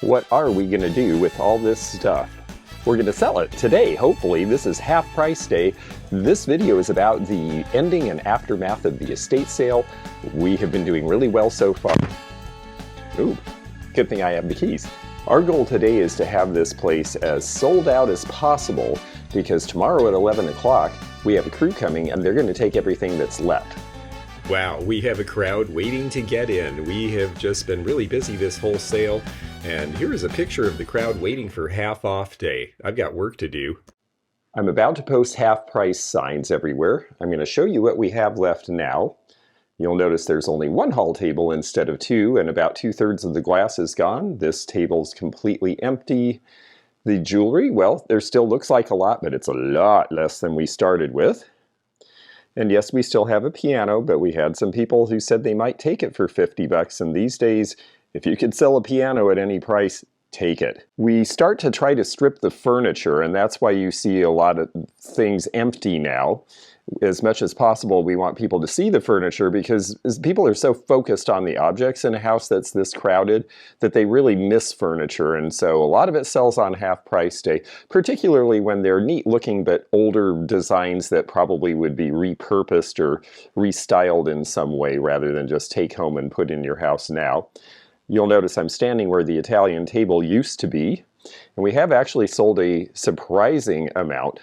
What are we going to do with all this stuff? We're going to sell it today, hopefully. This is half price day. This video is about the ending and aftermath of the estate sale. We have been doing really well so far. Ooh, good thing I have the keys. Our goal today is to have this place as sold out as possible because tomorrow at 11 o'clock we have a crew coming and they're going to take everything that's left. Wow, we have a crowd waiting to get in. We have just been really busy this whole sale, and here is a picture of the crowd waiting for half off day. I've got work to do. I'm about to post half price signs everywhere. I'm going to show you what we have left now. You'll notice there's only one haul table instead of two, and about 2/3 of the glass is gone. This table's completely empty. The jewelry, well, there still looks like a lot, but it's a lot less than we started with. And yes, we still have a piano, but we had some people who said they might take it for 50 bucks. And these days, if you could sell a piano at any price, take it. We start to try to strip the furniture, and that's why you see a lot of things empty now. As much as possible, we want people to see the furniture because people are so focused on the objects in a house that's this crowded that they really miss furniture. And so a lot of it sells on half price day, particularly when they're neat looking but older designs that probably would be repurposed or restyled in some way rather than just take home and put in your house now. You'll notice I'm standing where the Italian table used to be, and we have actually sold a surprising amount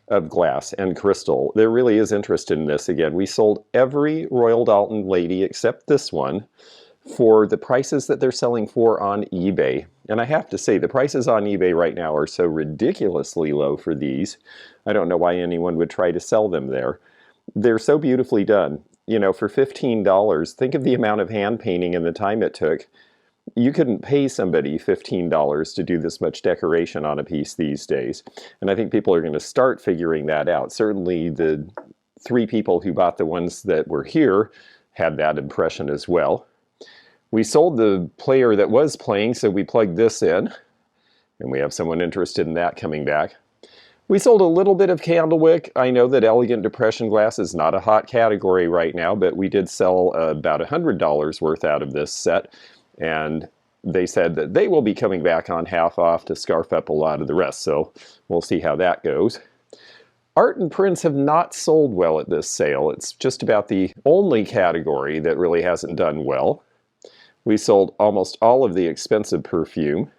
of glass and crystal. There really is interest in this. Again, we sold every Royal Doulton lady except this one for the prices that they're selling for on eBay. And I have to say, the prices on eBay right now are so ridiculously low for these. I don't know why anyone would try to sell them there. They're so beautifully done. You know, for $15, think of the amount of hand painting and the time it took. You couldn't pay somebody $15 to do this much decoration on a piece these days. And I think people are going to start figuring that out. Certainly the 3 people who bought the ones that were here had that impression as well. We sold the player that was playing, so we plugged this in. And we have someone interested in that coming back. We sold a little bit of candlewick. I know that elegant depression glass is not a hot category right now, but we did sell about $100 worth out of this set. And they said that they will be coming back on half off to scarf up a lot of the rest, so we'll see how that goes. Art and prints have not sold well at this sale. It's just about the only category that really hasn't done well. We sold almost all of the expensive perfume,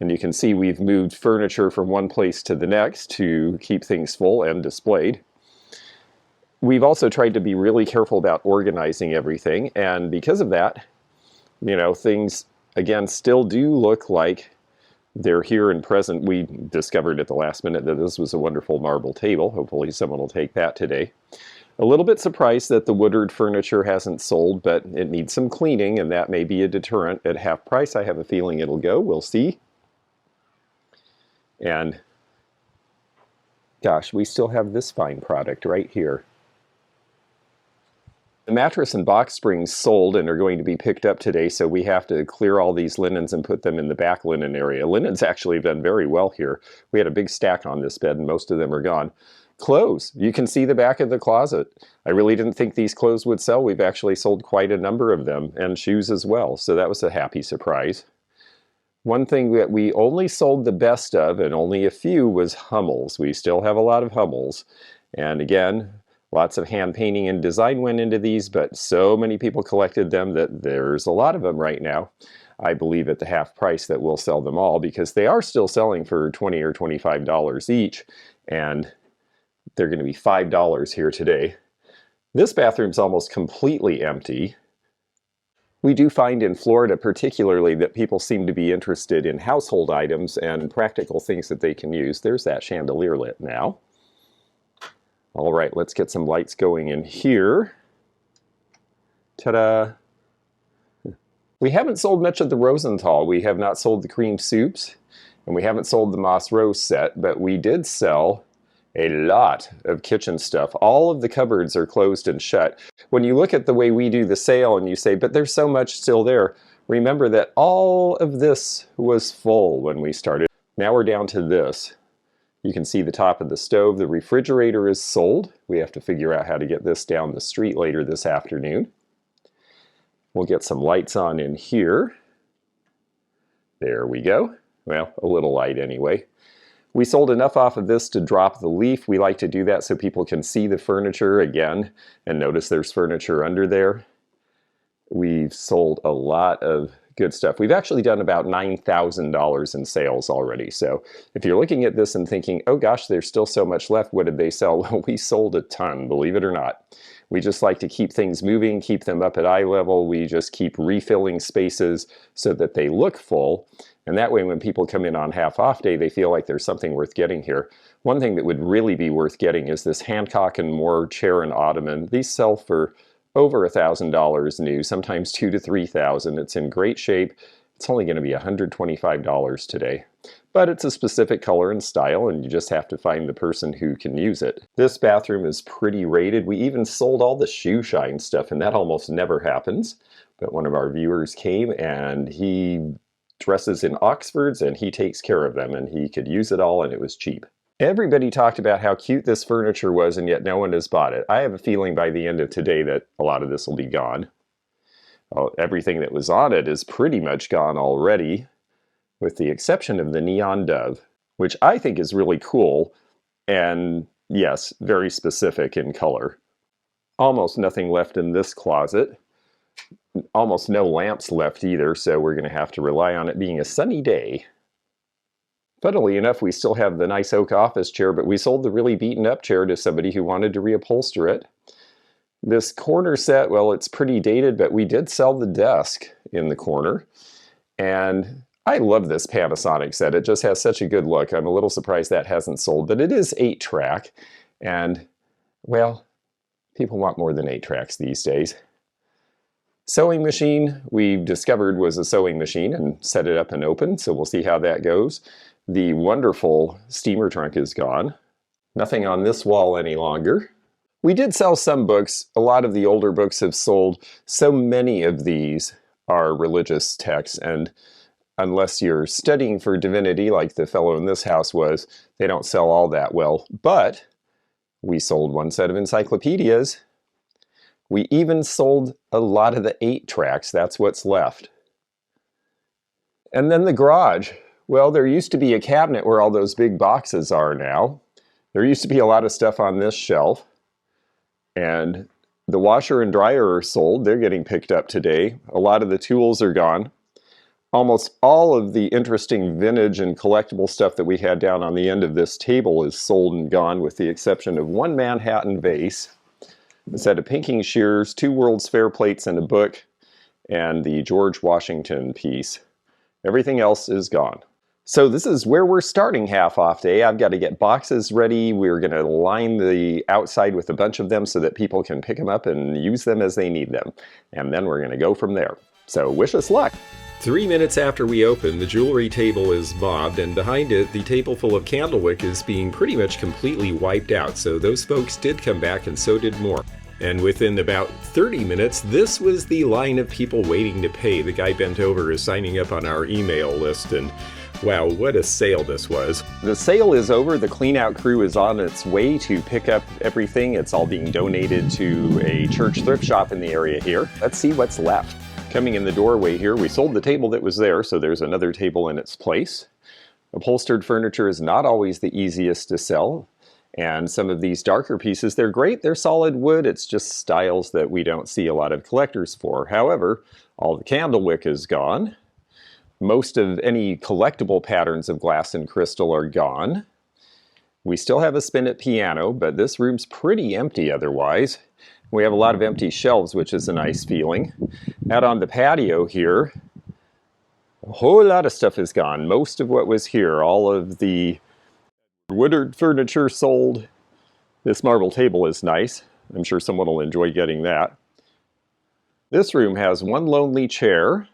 and you can see we've moved furniture from one place to the next to keep things full and displayed. We've also tried to be really careful about organizing everything, and because of that, you know, things, again, still do look like they're here and present. We discovered at the last minute that this was a wonderful marble table. Hopefully someone will take that today. A little bit surprised that the Woodard furniture hasn't sold, but it needs some cleaning, and that may be a deterrent. At half price, I have a feeling it'll go. We'll see. And gosh, we still have this fine product right here. The mattress and box springs sold and are going to be picked up today, so we have to clear all these linens and put them in the back linen area. Linens actually have done very well here. We had a big stack on this bed and most of them are gone. Clothes. You can see the back of the closet. I really didn't think these clothes would sell. We've actually sold quite a number of them, and shoes as well, so that was a happy surprise. One thing that we only sold the best of, and only a few, was Hummels. We still have a lot of Hummels, and again, lots of hand painting and design went into these, but so many people collected them that there's a lot of them right now. I believe at the half price that we'll sell them all because they are still selling for $20 or $25 each, and they're going to be $5 here today. This bathroom's almost completely empty. We do find in Florida particularly that people seem to be interested in household items and practical things that they can use. There's that chandelier lit now. All right, let's get some lights going in here. Ta-da! We haven't sold much of the Rosenthal. We have not sold the cream soups, and we haven't sold the Moss Rose set, but we did sell a lot of kitchen stuff. All of the cupboards are closed and shut. When you look at the way we do the sale and you say, but there's so much still there, remember that all of this was full when we started. Now we're down to this. You can see the top of the stove. The refrigerator is sold. We have to figure out how to get this down the street later this afternoon. We'll get some lights on in here. There we go. Well, a little light anyway. We sold enough off of this to drop the leaf. We like to do that so people can see the furniture again and notice there's furniture under there. We've sold a lot of good stuff. We've actually done about $9,000 in sales already. So if you're looking at this and thinking, oh gosh, there's still so much left, what did they sell? Well, we sold a ton, believe it or not. We just like to keep things moving, keep them up at eye level. We just keep refilling spaces so that they look full. And that way when people come in on half off day, they feel like there's something worth getting here. One thing that would really be worth getting is this Hancock and Moore chair and ottoman. These sell for over $1,000 new, sometimes $2,000 to $3,000. It's in great shape. It's only going to be $125 today. But it's a specific color and style, and you just have to find the person who can use it. This bathroom is pretty rated. We even sold all the shoe shine stuff, and that almost never happens. But one of our viewers came, and he dresses in Oxfords, and he takes care of them, and he could use it all, and it was cheap. Everybody talked about how cute this furniture was, and yet no one has bought it. I have a feeling by the end of today that a lot of this will be gone. Well, everything that was on it is pretty much gone already, with the exception of the neon dove, which I think is really cool, and yes, very specific in color. Almost nothing left in this closet. Almost no lamps left either, so we're going to have to rely on it being a sunny day. Funnily enough, we still have the nice oak office chair, but we sold the really beaten up chair to somebody who wanted to reupholster it. This corner set, well, it's pretty dated, but we did sell the desk in the corner. And I love this Panasonic set. It just has such a good look. I'm a little surprised that hasn't sold, but it is 8-track. And, well, people want more than 8 tracks these days. Sewing machine, we discovered was a sewing machine and set it up and open, so we'll see how that goes. The wonderful steamer trunk is gone. Nothing on this wall any longer. We did sell some books. A lot of the older books have sold. So many of these are religious texts, and unless you're studying for divinity like the fellow in this house was, they don't sell all that well. But we sold one set of encyclopedias. We even sold a lot of the 8-tracks. That's what's left. And then the garage. Well, there used to be a cabinet where all those big boxes are now. There used to be a lot of stuff on this shelf. And the washer and dryer are sold. They're getting picked up today. A lot of the tools are gone. Almost all of the interesting vintage and collectible stuff that we had down on the end of this table is sold and gone, with the exception of one Manhattan vase, a set of pinking shears, 2 World's Fair plates and a book, and the George Washington piece. Everything else is gone. So this is where we're starting half off day. I've got to get boxes ready. We're going to line the outside with a bunch of them so that people can pick them up and use them as they need them. And then we're going to go from there. So wish us luck. 3 minutes after we open, the jewelry table is mobbed, and behind it, the table full of candlewick is being pretty much completely wiped out. So those folks did come back, and so did more. And within about 30 minutes, this was the line of people waiting to pay. The guy bent over is signing up on our email list, and wow, what a sale this was. The sale is over. The clean out crew is on its way to pick up everything. It's all being donated to a church thrift shop in the area here. Let's see what's left. Coming in the doorway here, we sold the table that was there, so there's another table in its place. Upholstered furniture is not always the easiest to sell. And some of these darker pieces, they're great, they're solid wood, it's just styles that we don't see a lot of collectors for. However, all the candlewick is gone. Most of any collectible patterns of glass and crystal are gone. We still have a spinet piano, but this room's pretty empty otherwise. We have a lot of empty shelves, which is a nice feeling. Out on the patio here, a whole lot of stuff is gone. Most of what was here, all of the Woodard furniture sold. This marble table is nice. I'm sure someone will enjoy getting that. This room has one lonely chair.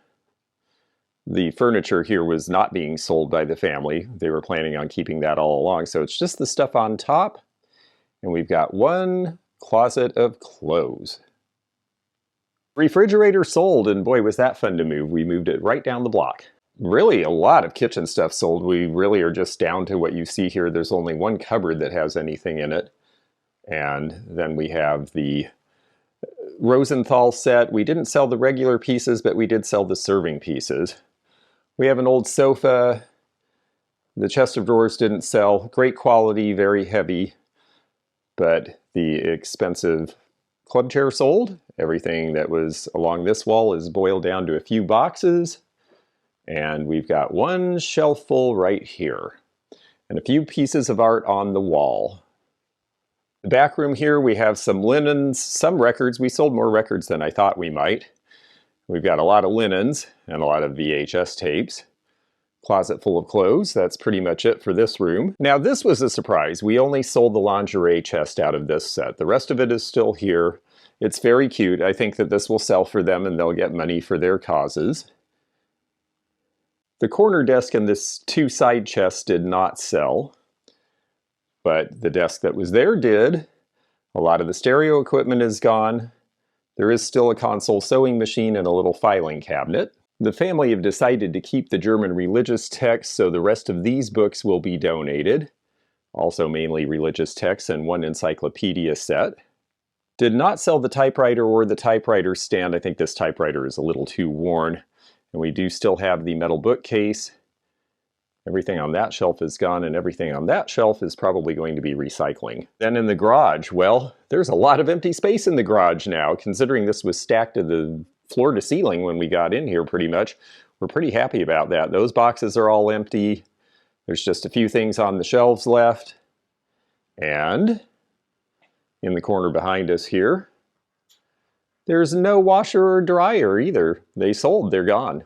The furniture here was not being sold by the family. They were planning on keeping that all along, so it's just the stuff on top. And we've got one closet of clothes. Refrigerator sold, and boy, was that fun to move. We moved it right down the block. Really a lot of kitchen stuff sold. We really are just down to what you see here. There's only one cupboard that has anything in it. And then we have the Rosenthal set. We didn't sell the regular pieces, but we did sell the serving pieces. We have an old sofa. The chest of drawers didn't sell. Great quality, very heavy, but the expensive club chair sold. Everything that was along this wall is boiled down to a few boxes. And we've got one shelf full right here. And a few pieces of art on the wall. The back room here, we have some linens, some records. We sold more records than I thought we might. We've got a lot of linens and a lot of VHS tapes. Closet full of clothes. That's pretty much it for this room. Now this was a surprise. We only sold the lingerie chest out of this set. The rest of it is still here. It's very cute. I think that this will sell for them and they'll get money for their causes. The corner desk and this two side chests did not sell, but the desk that was there did. A lot of the stereo equipment is gone. There is still a console sewing machine and a little filing cabinet. The family have decided to keep the German religious texts, so the rest of these books will be donated. Also mainly religious texts and one encyclopedia set. Did not sell the typewriter or the typewriter stand. I think this typewriter is a little too worn. And we do still have the metal bookcase. Everything on that shelf is gone, and everything on that shelf is probably going to be recycling. Then in the garage, well, there's a lot of empty space in the garage now, considering this was stacked to the floor to ceiling when we got in here pretty much. We're pretty happy about that. Those boxes are all empty. There's just a few things on the shelves left. And in the corner behind us here, there's no washer or dryer either. They sold, they're gone.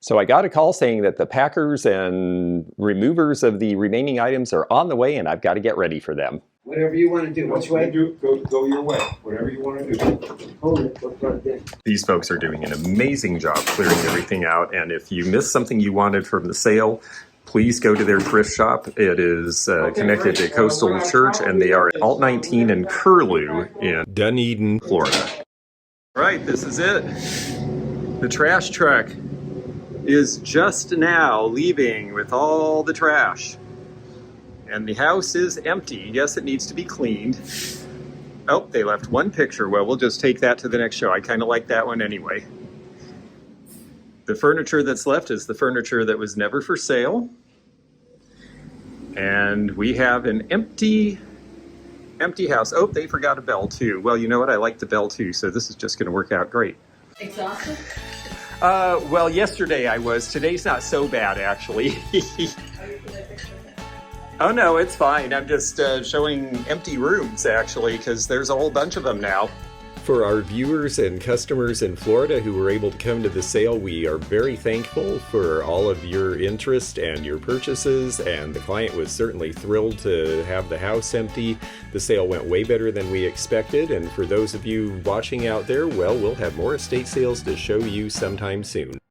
So I got a call saying that the packers and removers of the remaining items are on the way and I've got to get ready for them. Whatever you want to do. Which way? Go your way. Whatever you want to do. Hold it. Look right there. These folks are doing an amazing job clearing everything out, and if you missed something you wanted from the sale, please go to their thrift shop. It is connected to Coastal Church, and they are at Alt 19 in Curlew in Dunedin, Florida. All right, this is it. The trash truck is just now leaving with all the trash. And the house is empty. Yes, it needs to be cleaned. Oh, they left one picture. Well, we'll just take that to the next show. I kind of like that one anyway. The furniture that's left is the furniture that was never for sale. And we have an empty house. Oh, they forgot a bell too. Well, you know what? I like the bell too, so this is just going to work out great. Exhausted? Well, yesterday I was. Today's not so bad, actually. Oh no, it's fine. I'm just showing empty rooms, actually, because there's a whole bunch of them now. For our viewers and customers in Florida who were able to come to the sale, we are very thankful for all of your interest and your purchases, and the client was certainly thrilled to have the house empty. The sale went way better than we expected, and for those of you watching out there, well, we'll have more estate sales to show you sometime soon.